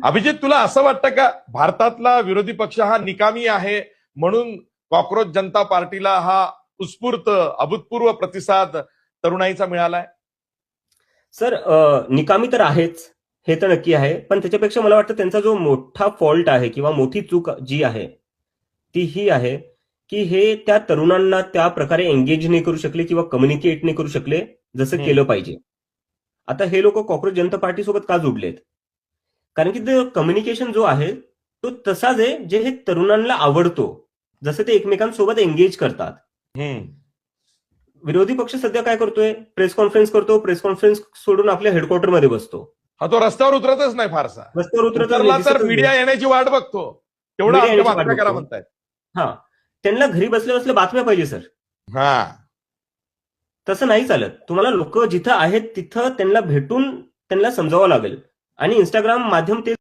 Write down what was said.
अभिजित, तुला असं वाटतं का भारतातला विरोधी पक्ष हा निकामी आहे म्हणून कॉक्रोच जनता पार्टीला हा उत्स्फूर्त अभूतपूर्व प्रतिसाद तरुणाईचा मिळालाय? सर, निकामी तर आहेच, हे तर नक्की आहे. पण त्याच्यापेक्षा मला वाटतं त्यांचा जो मोठा फॉल्ट आहे किंवा मोठी चूक जी आहे ती ही आहे की हे त्या तरुणांना त्या प्रकारे एंगेज नाही करू शकले किंवा कम्युनिकेट नाही करू शकले जसं केलं पाहिजे. आता हे लोक कॉक्रोच जनता पार्टी सोबत का जोडलेत? कारण की कम्युनिकेशन जो आहे तो तसाच आहे जे हे तरुणांना आवडतो, जसं ते एकमेकांसोबत एंगेज करतात. विरोधी पक्ष सध्या काय करतोय? प्रेस कॉन्फरन्स करतो, प्रेस कॉन्फरन्स सोडून आपल्या हेडक्वार्टरमध्ये बसतो. हा, तो रस्त्यावर उतरतच नाही फारसा. रस्त्यावर उतरला उतरत तर नाही, मीडिया येण्याची वाट बघतो. तेवढं मीडिया आमच्या येण्याची वाट बातम्या करा बघतो. म्हणतायत. हा, त्यांना घरी बसल्या बसल्या बातम्या पाहिजे सर. हा, तसं नाही चालत. तुम्हाला लोक जिथं आहेत तिथं त्यांना भेटून त्यांना समजावं लागेल. आणि इंस्टाग्राम माध्यम ते